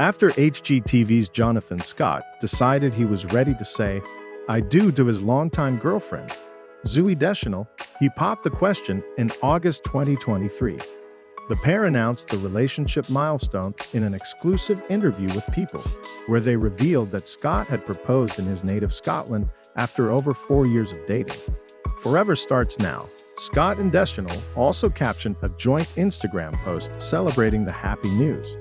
After HGTV's Jonathan Scott decided he was ready to say, "I do" to his longtime girlfriend, Zooey Deschanel, he popped the question in August 2023. The pair announced the relationship milestone in an exclusive interview with People, where they revealed that Scott had proposed in his native Scotland after over 4 years of dating. Forever starts now. Scott and Deschanel also captioned a joint Instagram post celebrating the happy news.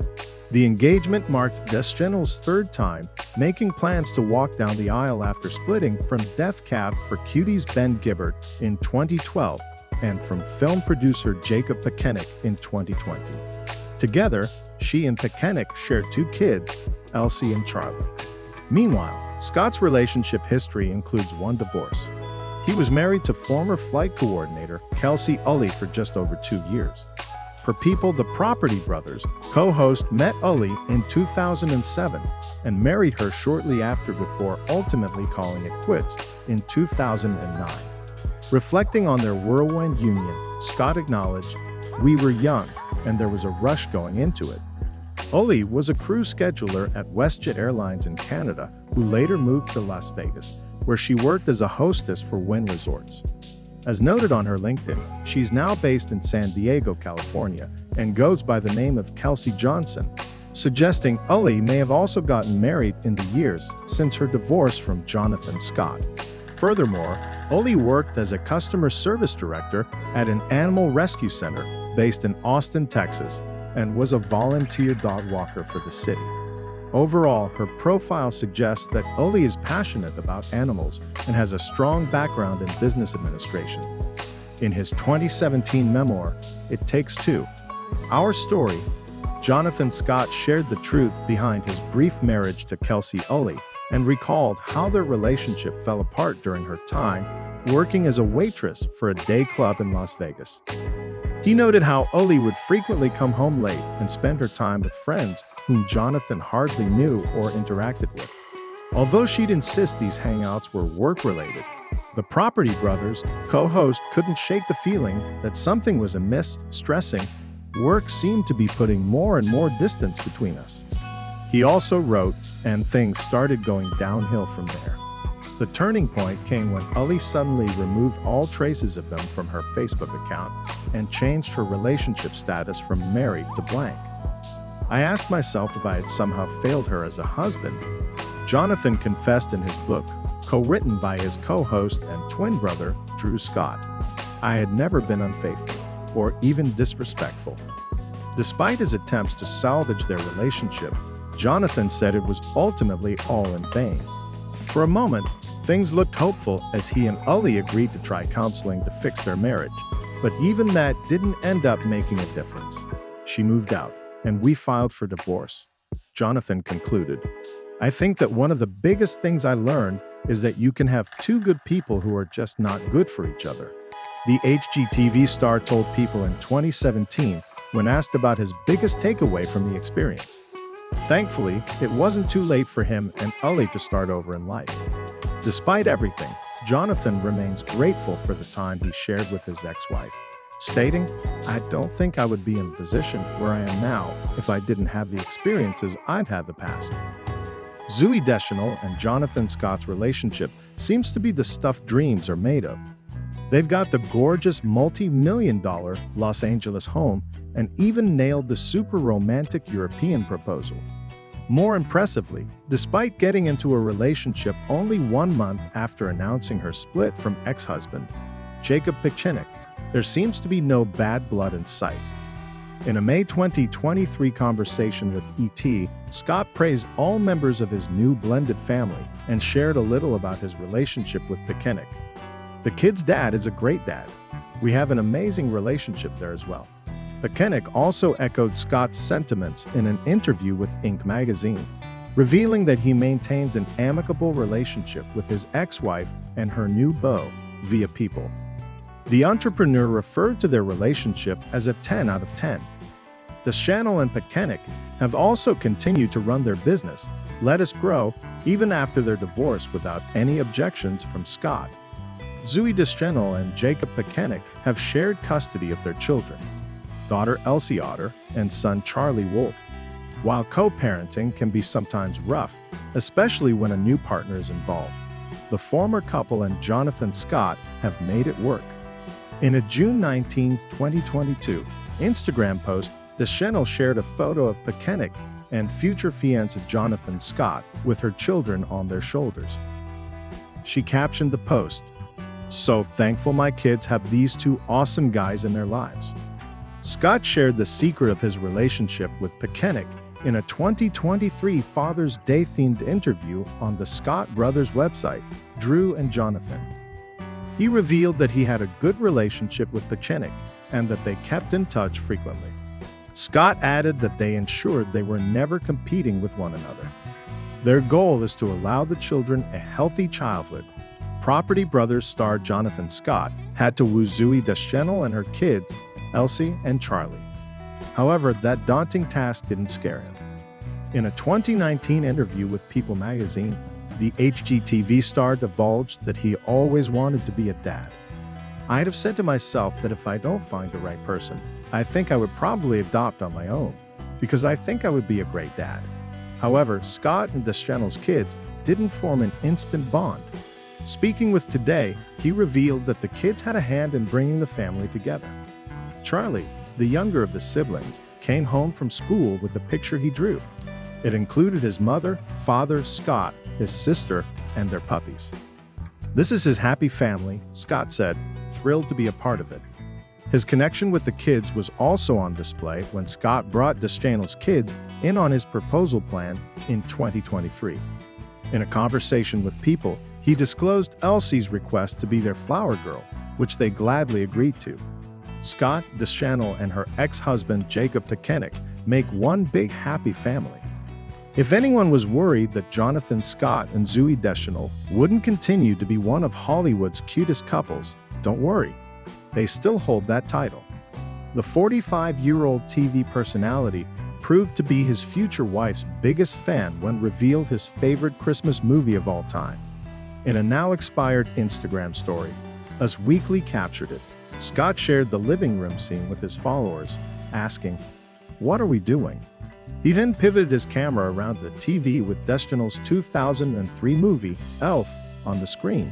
The engagement marked Deschanel's third time making plans to walk down the aisle after splitting from Death Cab for Cutie's Ben Gibbard in 2012 and from film producer Jacob Pekenik in 2020. Together, she and Pekenik shared 2 kids, Kelsy and Charlie. Meanwhile, Scott's relationship history includes 1 divorce. He was married to former flight coordinator Kelsy Ully for just over 2 years. For People, the Property Brothers co-host met Ully in 2007 and married her shortly after before ultimately calling it quits in 2009. Reflecting on their whirlwind union, Scott acknowledged, "We were young, and there was a rush going into it." Ully was a crew scheduler at WestJet Airlines in Canada who later moved to Las Vegas, where she worked as a hostess for Wynn Resorts. As noted on her LinkedIn, she's now based in San Diego, California, and goes by the name of Kelsy Johnson, suggesting Ully may have also gotten married in the years since her divorce from Jonathan Scott. Furthermore, Ully worked as a customer service director at an animal rescue center based in Austin, Texas, and was a volunteer dog walker for the city. Overall, her profile suggests that Ully is passionate about animals and has a strong background in business administration. In his 2017 memoir, It Takes Two, Our Story, Jonathan Scott shared the truth behind his brief marriage to Kelsy Ully and recalled how their relationship fell apart during her time working as a waitress for a day club in Las Vegas. He noted how Ully would frequently come home late and spend her time with friends whom Jonathan hardly knew or interacted with. Although she'd insist these hangouts were work-related, the Property Brothers co-host couldn't shake the feeling that something was amiss, stressing, "Work seemed to be putting more and more distance between us." He also wrote, and things started going downhill from there. The turning point came when Ully suddenly removed all traces of them from her Facebook account and changed her relationship status from married to blank. "I asked myself if I had somehow failed her as a husband," Jonathan confessed in his book, co-written by his co-host and twin brother, Drew Scott. "I had never been unfaithful, or even disrespectful." Despite his attempts to salvage their relationship, Jonathan said it was ultimately all in vain. For a moment, things looked hopeful as he and Ully agreed to try counseling to fix their marriage, but even that didn't end up making a difference. "She moved out, and we filed for divorce," Jonathan concluded. "I think that one of the biggest things I learned is that you can have 2 good people who are just not good for each other," the HGTV star told People in 2017 when asked about his biggest takeaway from the experience. Thankfully, it wasn't too late for him and Ully to start over in life. Despite everything, Jonathan remains grateful for the time he shared with his ex-wife, stating, "I don't think I would be in the position where I am now if I didn't have the experiences I've had in the past." Zooey Deschanel and Jonathan Scott's relationship seems to be the stuff dreams are made of. They've got the gorgeous multi-million-dollar Los Angeles home and even nailed the super romantic European proposal. More impressively, despite getting into a relationship only 1 month after announcing her split from ex-husband, Jacob Pekenik, there seems to be no bad blood in sight. In a May 2023 conversation with ET, Scott praised all members of his new blended family and shared a little about his relationship with Pekenik. "The kid's dad is a great dad. We have an amazing relationship there as well." Pekenik also echoed Scott's sentiments in an interview with Inc. magazine, revealing that he maintains an amicable relationship with his ex-wife and her new beau via People. The entrepreneur referred to their relationship as a 10 out of 10. Deschanel and Pekenik have also continued to run their business, Let Us Grow, even after their divorce without any objections from Scott. Zooey Deschanel and Jacob Pekenik have shared custody of their children, daughter Elsie Otter and son Charlie Wolf. While co-parenting can be sometimes rough, especially when a new partner is involved, the former couple and Jonathan Scott have made it work. In a June 19, 2022, Instagram post, Deschanel shared a photo of Pekenik and future fiancé Jonathan Scott with her children on their shoulders. She captioned the post, "So thankful my kids have these two awesome guys in their lives." Scott shared the secret of his relationship with Pekenik in a 2023 Father's Day themed interview on the Scott brothers website, Drew and Jonathan. He revealed that he had a good relationship with Pekenik and that they kept in touch frequently. Scott added that they ensured they were never competing with one another. Their goal is to allow the children a healthy childhood. Property Brothers star Jonathan Scott had to woo Zooey Deschanel and her kids, Kelsy and Charlie. However, that daunting task didn't scare him. In a 2019 interview with People magazine, the HGTV star divulged that he always wanted to be a dad. "I'd have said to myself that if I don't find the right person, I think I would probably adopt on my own, because I think I would be a great dad." However, Scott and Deschanel's kids didn't form an instant bond. Speaking with Today, he revealed that the kids had a hand in bringing the family together. Charlie, the younger of the siblings, came home from school with a picture he drew. It included his mother, father, Scott, his sister, and their puppies. "This is his happy family," Scott said, thrilled to be a part of it. His connection with the kids was also on display when Scott brought Deschanel's kids in on his proposal plan in 2023. In a conversation with People, he disclosed Kelsey's request to be their flower girl, which they gladly agreed to. Scott, Deschanel, and her ex-husband Jacob Pekenik make one big happy family. If anyone was worried that Jonathan Scott and Zooey Deschanel wouldn't continue to be one of Hollywood's cutest couples, don't worry. They still hold that title. The 45-year-old TV personality proved to be his future wife's biggest fan when revealed his favorite Christmas movie of all time. In a now-expired Instagram story, Us Weekly captured it. Scott shared the living room scene with his followers, asking, "What are we doing?" He then pivoted his camera around the TV with Deschanel's 2003 movie, Elf, on the screen.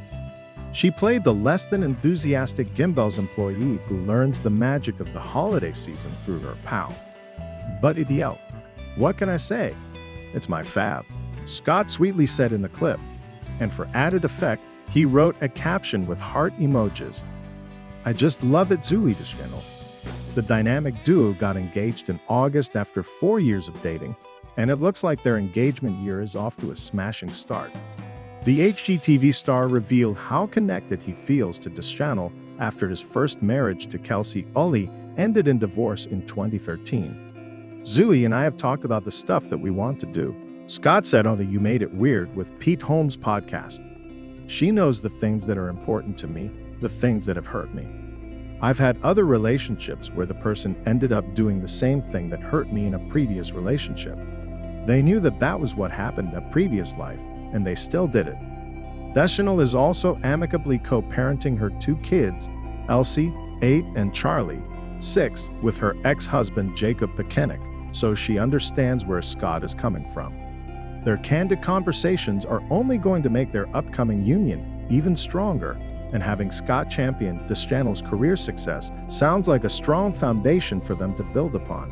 She played the less-than-enthusiastic Gimbel's employee who learns the magic of the holiday season through her pal, Buddy the Elf. "What can I say? It's my fave," Scott sweetly said in the clip. And for added effect, he wrote a caption with heart emojis. "I just love it, Zooey Deschanel." The dynamic duo got engaged in August after 4 years of dating, and it looks like their engagement year is off to a smashing start. The HGTV star revealed how connected he feels to Deschanel after his first marriage to Kelsy Ully ended in divorce in 2013. "Zooey and I have talked about the stuff that we want to do," Scott said on the You Made It Weird with Pete Holmes podcast. "She knows the things that are important to me, the things that have hurt me. I've had other relationships where the person ended up doing the same thing that hurt me in a previous relationship. They knew that that was what happened in a previous life, and they still did it." Deschanel is also amicably co-parenting her two kids, Kelsy, 8, and Charlie, 6, with her ex-husband Jacob Pekenik, so she understands where Scott is coming from. Their candid conversations are only going to make their upcoming union even stronger, and having Scott champion Deschanel's career success sounds like a strong foundation for them to build upon.